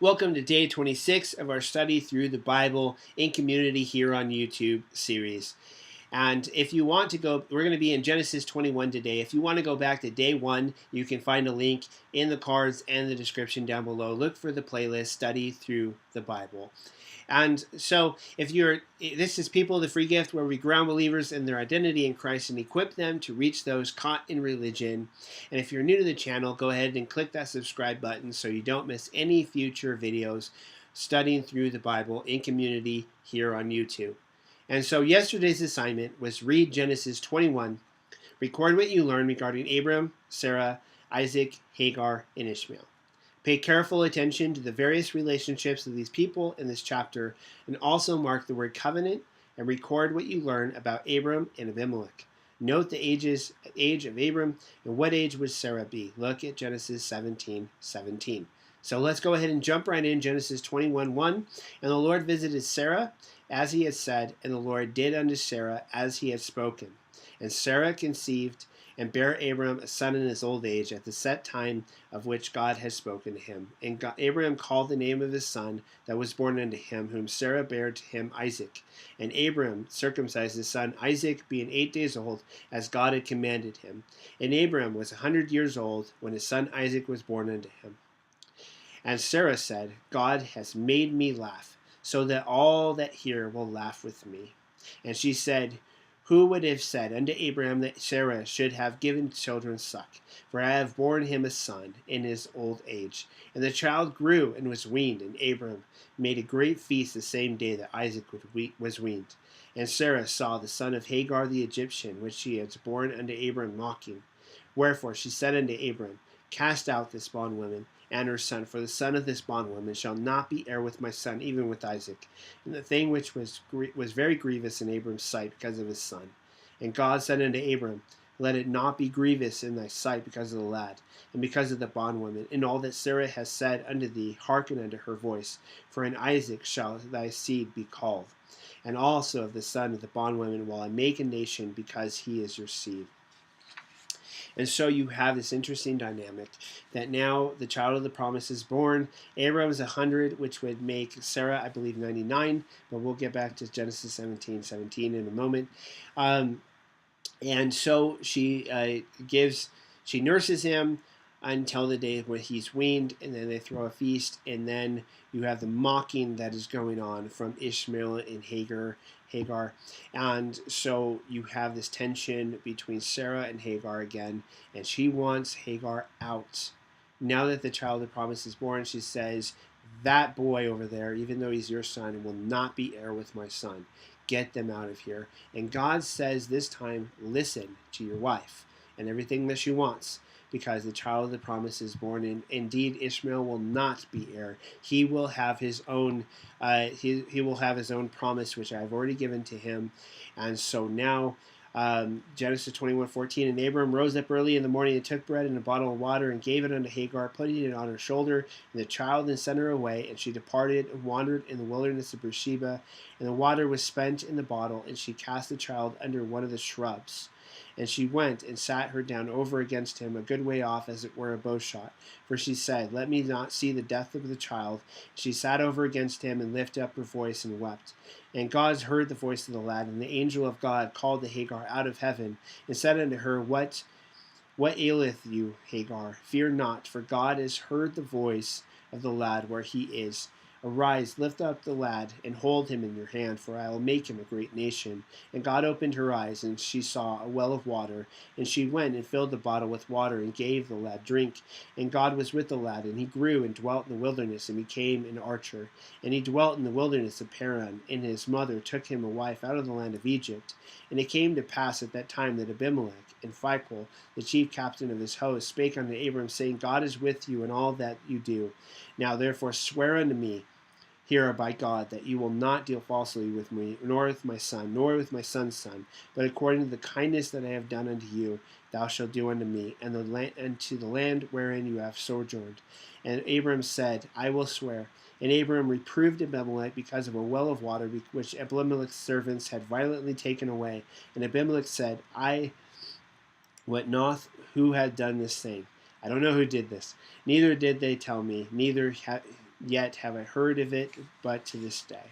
Welcome to day 26 of our study through the Bible in community here on YouTube series. And if you want to go, we're going to be in Genesis 21 today. If you want to go back to day 1, you can find a link in the cards and the description down below. Look for the playlist, Study Through the Bible. And so this is People of the Free Gift, where we ground believers in their identity in Christ and equip them to reach those caught in religion. And if you're new to the channel, go ahead and click that subscribe button so you don't miss any future videos studying through the Bible in community here on YouTube. And so yesterday's assignment was read Genesis 21, record what you learned regarding Abram, Sarah, Isaac, Hagar, and Ishmael. Pay careful attention to the various relationships of these people in this chapter, and also mark the word covenant and record what you learn about Abram and Abimelech. Note the age of Abram and what age would Sarah be. Look at Genesis 17:17. So let's go ahead and jump right in. Genesis 21:1. And the Lord visited Sarah as he had said, and the Lord did unto Sarah as he had spoken. And Sarah conceived and bare Abram a son in his old age at the set time of which God had spoken to him. And Abraham called the name of his son that was born unto him, whom Sarah bare to him, Isaac. And Abram circumcised his son Isaac, being 8 days old, as God had commanded him. And Abram was 100 years old when his son Isaac was born unto him. And Sarah said, God has made me laugh, so that all that hear will laugh with me. And she said, Who would have said unto Abraham that Sarah should have given children suck? For I have borne him a son in his old age. And the child grew and was weaned, and Abraham made a great feast the same day that Isaac was weaned. And Sarah saw the son of Hagar the Egyptian, which she had borne unto Abraham mocking. Wherefore she said unto Abraham, Cast out this bondwoman and her son, for the son of this bondwoman shall not be heir with my son, even with Isaac. And the thing which was very grievous in Abram's sight because of his son. And God said unto Abram, Let it not be grievous in thy sight because of the lad, and because of the bondwoman, and all that Sarah has said unto thee, hearken unto her voice. For in Isaac shall thy seed be called, and also of the son of the bondwoman will I make a nation, because he is your seed. And so you have this interesting dynamic that now the child of the promise is born. Abraham is 100, which would make Sarah, I believe, 99. But we'll get back to Genesis 17:17 in a moment. And so she nurses him until the day when he's weaned, and then they throw a feast, and then you have the mocking that is going on from Ishmael and Hagar. And so you have this tension between Sarah and Hagar again, and she wants Hagar out. Now that the child of promise is born, she says, that boy over there, even though he's your son, will not be heir with my son. Get them out of here. And God says this time, listen to your wife and everything that she wants, because the child of the promise is born, and indeed Ishmael will not be heir. He will have his own he will have his own promise, which I have already given to him. And so now Genesis 21:14, and Abram rose up early in the morning and took bread and a bottle of water and gave it unto Hagar, putting it on her shoulder, and the child and sent her away. And she departed and wandered in the wilderness of Beersheba, and the water was spent in the bottle, and she cast the child under one of the shrubs. And she went and sat her down over against him, a good way off, as it were a bowshot. For she said, Let me not see the death of the child. She sat over against him, and lifted up her voice, and wept. And God heard the voice of the lad, and the angel of God called to Hagar out of heaven, and said unto her, What aileth you, Hagar? Fear not, for God has heard the voice of the lad where he is. Arise, lift up the lad, and hold him in your hand, for I will make him a great nation. And God opened her eyes, and she saw a well of water. And she went and filled the bottle with water, and gave the lad drink. And God was with the lad, and he grew and dwelt in the wilderness, and became an archer. And he dwelt in the wilderness of Paran. And his mother took him a wife out of the land of Egypt. And it came to pass at that time that Abimelech and Phicol, the chief captain of his host, spake unto Abram, saying, God is with you in all that you do. Now therefore swear unto me, here by God, that you will not deal falsely with me, nor with my son, nor with my son's son, but according to the kindness that I have done unto you, thou shalt do unto me, and to the land wherein you have sojourned. And Abram said, I will swear. And Abram reproved Abimelech because of a well of water which Abimelech's servants had violently taken away. And Abimelech said, I wot not who had done this thing. I don't know who did this. Neither did they tell me, yet have I heard of it but to this day.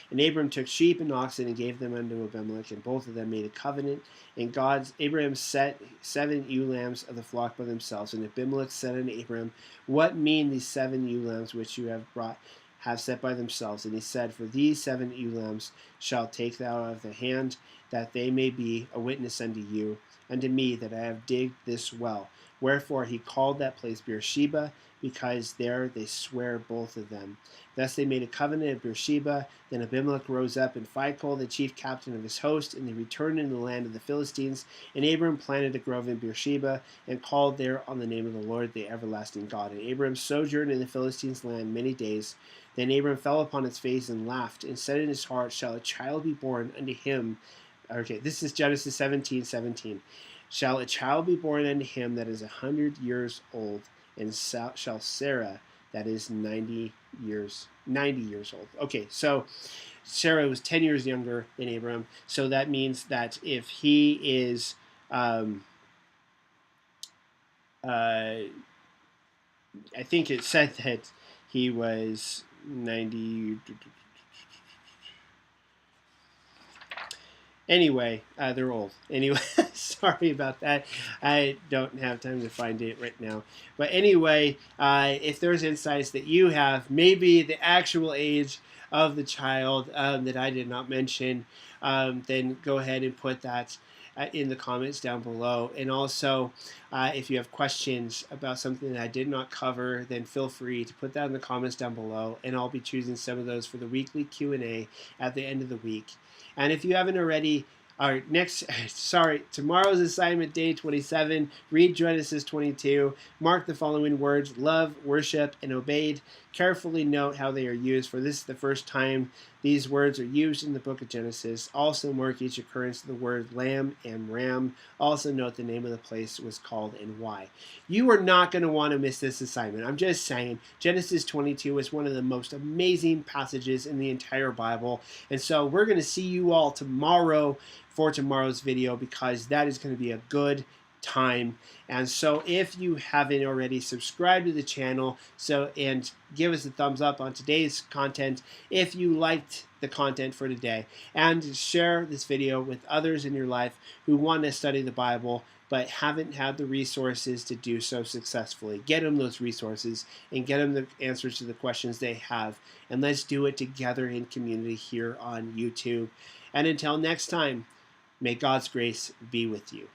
And Abram took sheep and oxen and gave them unto Abimelech, and both of them made a covenant. And Abraham set 7 ewe lambs of the flock by themselves. And Abimelech said unto Abram, What mean these 7 ewe lambs which you have set by themselves? And he said, For these 7 ewe lambs shall take thou out of the hand, that they may be a witness unto you, unto me, that I have digged this well. Wherefore he called that place Beersheba, because there they swear both of them. Thus they made a covenant at Beersheba. Then Abimelech rose up, and Phicol, the chief captain of his host, and they returned into the land of the Philistines. And Abram planted a grove in Beersheba, and called there on the name of the Lord, the everlasting God. And Abram sojourned in the Philistines' land many days. Then Abram fell upon his face and laughed, and said in his heart, Shall a child be born unto him? Okay, this is Genesis 17:17. Shall a child be born unto him that is 100 years old, and shall Sarah, that is 90 years old. Okay, so Sarah was 10 years younger than Abram, so that means that if he is, I think it said that he was 90. Anyway, they're old. Anyway, sorry about that. I don't have time to find it right now. But anyway, if there's insights that you have, maybe the actual age of the child that I did not mention, then go ahead and put that in the comments down below. And also, if you have questions about something that I did not cover, then feel free to put that in the comments down below, and I'll be choosing some of those for the weekly Q&A at the end of the week. And if you haven't already, tomorrow's assignment, day 27, read Genesis 22, mark the following words: love, worship, and obeyed. Carefully note how they are used, for this is the first time these words are used in the book of Genesis. Also mark each occurrence of the word lamb and ram. Also note the name of the place was called and why. You are not going to want to miss this assignment. I'm just saying, Genesis 22 is one of the most amazing passages in the entire Bible. And so we're going to see you all tomorrow for tomorrow's video, because that is going to be a good time. And so if you haven't already, subscribe to the channel and give us a thumbs up on today's content if you liked the content for today, and share this video with others in your life who want to study the Bible but haven't had the resources to do so successfully. Get them those resources and get them the answers to the questions they have, and let's do it together in community here on YouTube. And until next time, may God's grace be with you.